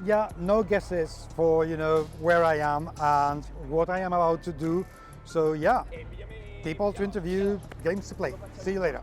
yeah, no guesses for where I am and what I am about to do. So yeah, people to interview, games to play. See you later.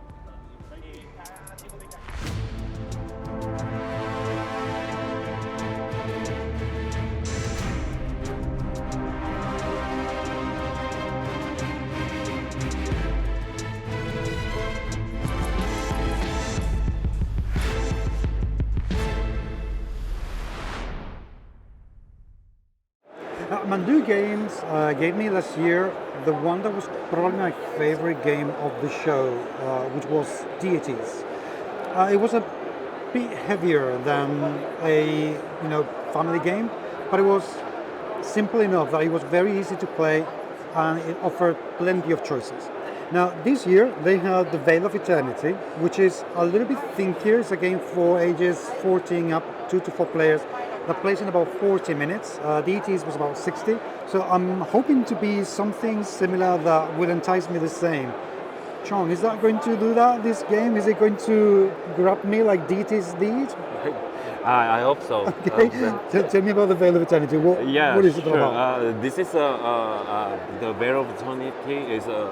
Mandu Games gave me last year the one that was probably my favorite game of the show, which was Deities. It was a bit heavier than a family game, but it was simple enough that it was very easy to play, and it offered plenty of choices. Now this year they had the Vale of Eternity, which is a little bit thinkier. It's a game for ages 14 up, 2 to 4 players. That plays in about 40 minutes. The ETs was about 60. So I'm hoping to be something similar that will entice me the same. Chong, is that going to do that, this game? Is it going to grab me like DTs did? I hope so. Okay. Tell me about the Veil of Eternity. What is it all sure. about? This is the Vale of Eternity is a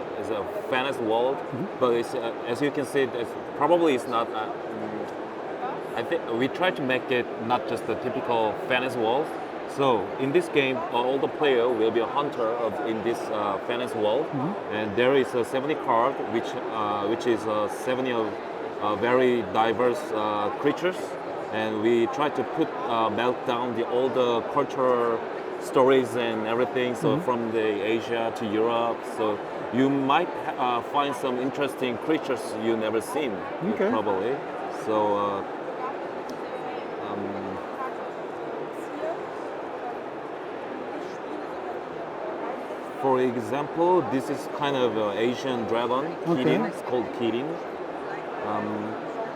fantasy world, but it's, as you can see, it's not. I think we try to make it not just the typical fantasy world. So in this game, all the player will be a hunter in this fantasy world, and there is a 70 card, which is 70 of very diverse creatures, and we try to melt down all the cultural stories and everything. So from the Asia to Europe, so you might find some interesting creatures you never seen, Okay. probably. So. For example, this is kind of an Asian dragon, Okay. Kirin. It's called Kirin.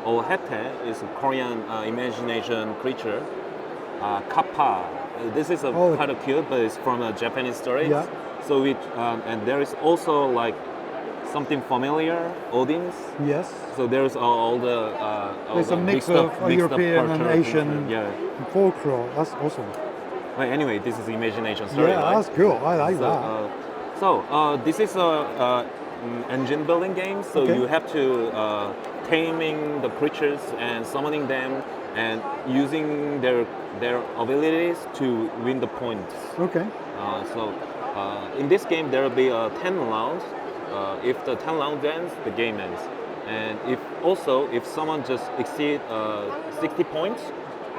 Or Hete is a Korean imagination creature. Kappa. This is Oh. kind of cute, but it's from a Japanese story. Yeah. So and there is also like something familiar, Odin's. Yes. So there's all the There's a mix mixed of mixed European and culture, Asian yeah. folklore. That's awesome. But anyway, this is imagination story. Yeah, right? that's cool. I like So, that. this is a engine building game. So Okay. you have to taming the creatures and summoning them and using their abilities to win the points. Okay. In this game there will be 10 rounds. If the 10 rounds ends, the game ends. And if someone just exceed 60 points,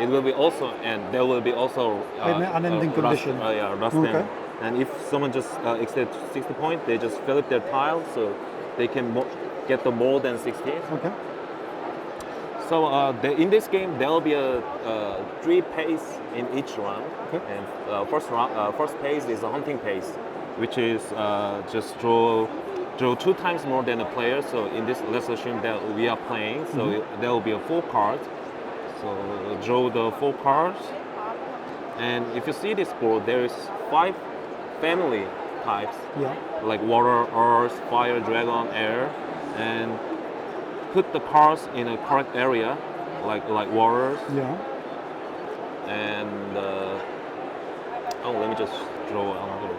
it will be also, and there will be also An ending condition. rust Okay. end. And if someone just exceeds 60 points, they just fill up their tile so they can get the more than 60. Okay. So in this game, there will be a 3 pace in each round. Okay. And first pace is a hunting pace, which is just draw 2 times more than a player. So in this, let's assume that we are playing. So there will be a 4 card. So draw the 4 cards. And if you see this board, there is 5 family types, Yeah. like water, earth, fire, dragon, air, and put the cards in a correct area, like waters. Yeah. And let me just draw another.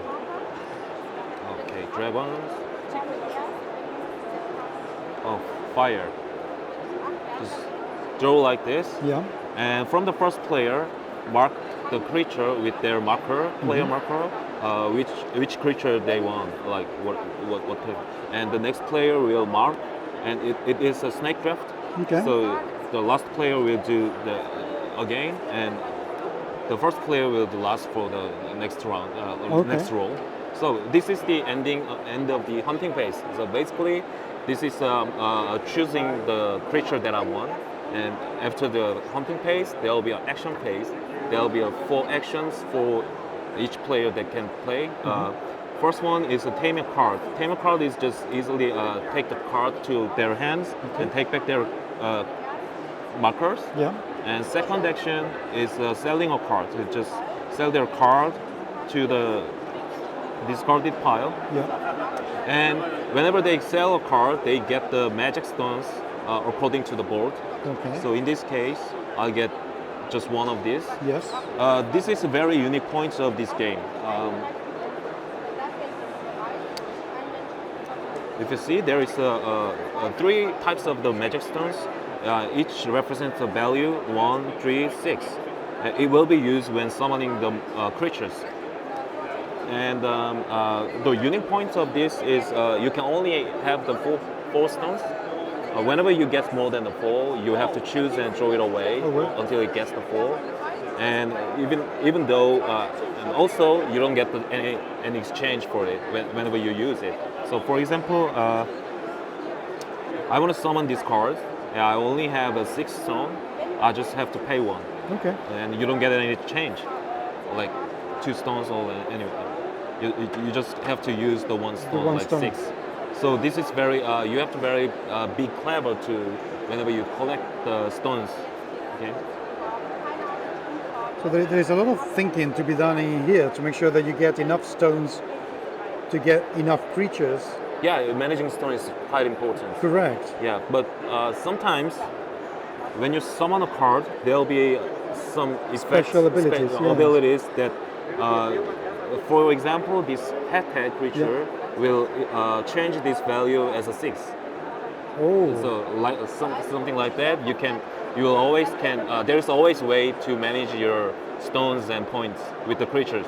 Okay, dragons. Oh, fire. Just draw like this. Yeah. And from the first player, mark the creature with their marker, player marker, which creature they want, like what type. And the next player will mark, and it is a snake draft. Okay. So the last player will do the again, and the first player will do last for the next round, next roll. So this is the end of the hunting phase. So basically, this is choosing the creature that I want. And after the hunting phase, there will be an action phase. There will be 4 actions for each player that can play. First one is a taming card. Taming card is just easily take the card to their hands and take back their markers. Yeah. And second action is selling a card. So just sell their card to the discarded pile. Yeah. And whenever they sell a card, they get the magic stones according to the board. Okay. So in this case, I get just one of these. Yes. This is a very unique point of this game. If you see, there is three types of the magic stones. Each represents a value 1, 3, 6. It will be used when summoning the creatures. And the unique point of this is you can only have the four stones. Whenever you get more than the 4, you have to choose and throw it away until it gets the 4. And even though, and also you don't get any exchange for it whenever you use it. So for example, I want to summon this card. I only have a 6 stone. I just have to pay 1. Okay. And you don't get any exchange, like 2 stones or anyway. You just have to use the 1 stone, one like stone. 6. So this is very, you have to be clever to whenever you collect the stones. Okay. So there's a lot of thinking to be done in here to make sure that you get enough stones to get enough creatures. Yeah, managing stone is quite important. Correct. Yeah, but sometimes when you summon a card, there'll be some Special abilities, yeah. abilities that, for example, this head creature will change this value as a 6. Oh. So like something like that, you will always there's always way to manage your stones and points with the creatures.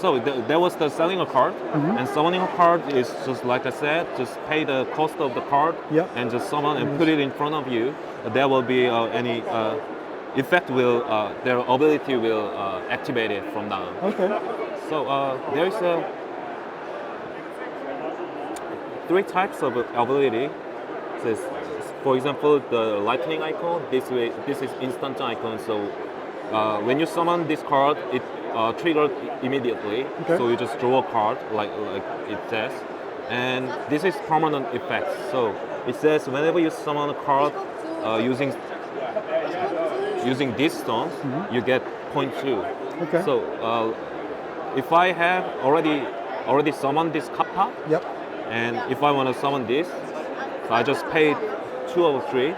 So there was the selling a card, and summoning a card is just like I said, just pay the cost of the card and just summon and put it in front of you. There will be any effect their ability will activate it from now. Okay. So there is 3 types of ability. So for example, the lightning icon. This is instant icon. So when you summon this card, it triggered immediately. Okay. So you just draw a card, like it says, and this is permanent effect. So it says whenever you summon a card using these stones, you get 0.2. Okay. So if I have already summoned this kappa, and if I want to summon this, so I just paid 2 of 3,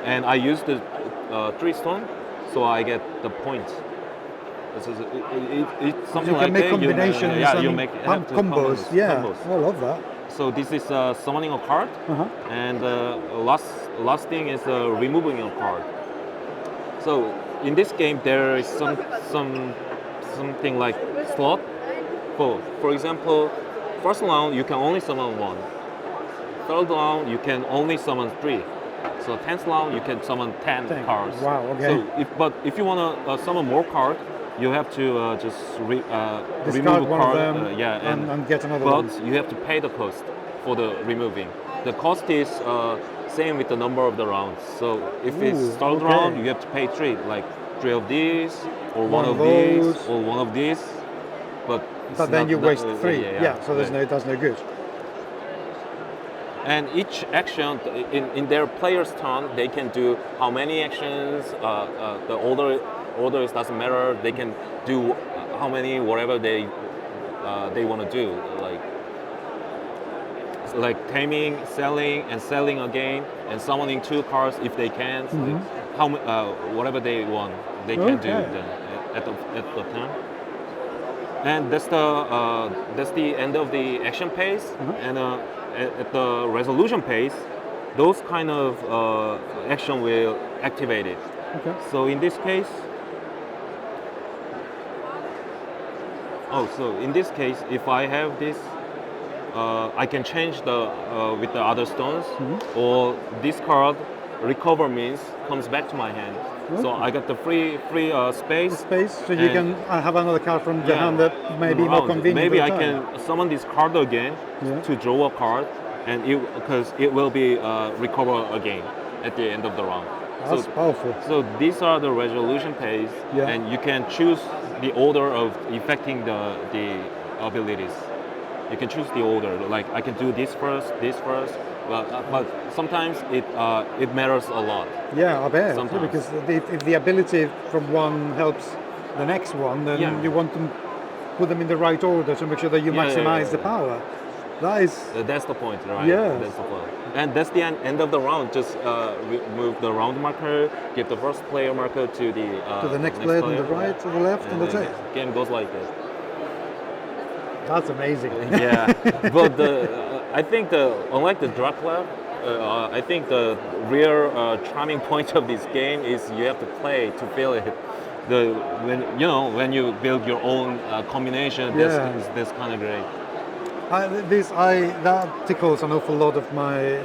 and I use the 3 stone, so I get the point. It's something you like can make that. combinations You and make combos. Yeah, combos. I love that. So this is summoning a card, and last thing is removing a card. So in this game there is something like slot. For example, first round you can only summon 1. Third round you can only summon 3. So 10th round you can summon 10 cards. Wow. Okay. So if you want to summon more cards, you have to just remove a one card. of them and get another one. But you have to pay the cost for the removing. The cost is same with the number of the rounds. So if it's third round, you have to pay 3, like 3 of these, or one of these, or one of these. But then you waste 3. So that's no good. And each action in their player's turn, they can do how many actions. The orders doesn't matter. They can do how many whatever they want to do, like taming, selling, and selling again, and summoning 2 cards if they can. So whatever they want, they can do then at the time. And that's the end of the action phase. And at the resolution phase, those kind of action will activate it. Okay. So in this case, if I have this, I can change with the other stones, or this card recover means comes back to my hand. So I got the free space. So you can have another card from the hand that may be more convenient. Maybe I can summon this card again to draw a card, and because it will be recover again at the end of the round. That's powerful. So these are the resolution phase, and you can choose the order of effecting the abilities. You can choose the order. Like I can do this first, but sometimes it matters a lot. Yeah, I bet. Sometimes. Because if the ability from one helps the next one, then you want to put them in the right order to make sure that you maximize the power. That is, That's the point, right? Yes. That's the point. And that's the end of the round. Just move the round marker, give the first player marker to the next player on the right, to the left, and that's then it. Game goes like this. That's amazing. Yeah, but I think unlike the Dracula, I think the real charming point of this game is you have to play to feel it. When you build your own combination, Yeah. that's kind of great. That tickles an awful lot of my,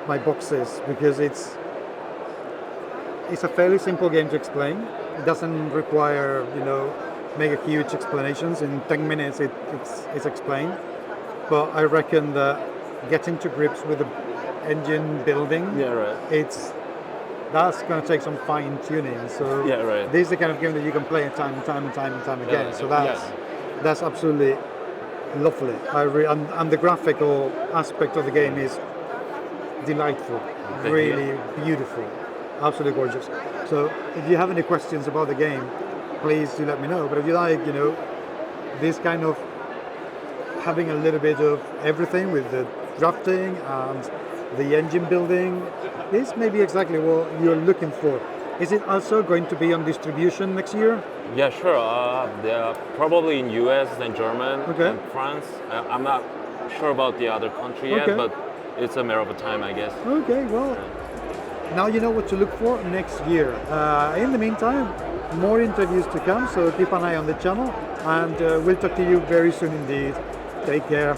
my boxes, because it's a fairly simple game to explain. It doesn't require, mega huge explanations. In 10 minutes, it's explained. But I reckon that getting to grips with the engine building, Yeah, right. that's going to take some fine tuning. So Yeah, right. this is the kind of game that you can play time and time again. So yeah. that's absolutely lovely. And the graphical aspect of the game is delightful, Thank really you. beautiful, absolutely gorgeous. So if you have any questions about the game, please do let me know. But if you like, this kind of having a little bit of everything with the drafting and the engine building, this may be exactly what you're looking for. Is it also going to be on distribution next year? Yeah, sure. They're probably in US and German Okay. and France. I'm not sure about the other country Okay. yet, but it's a matter of time, I guess. Okay, well, now you know what to look for next year. In the meantime, more interviews to come, so keep an eye on the channel, and we'll talk to you very soon indeed. Take care.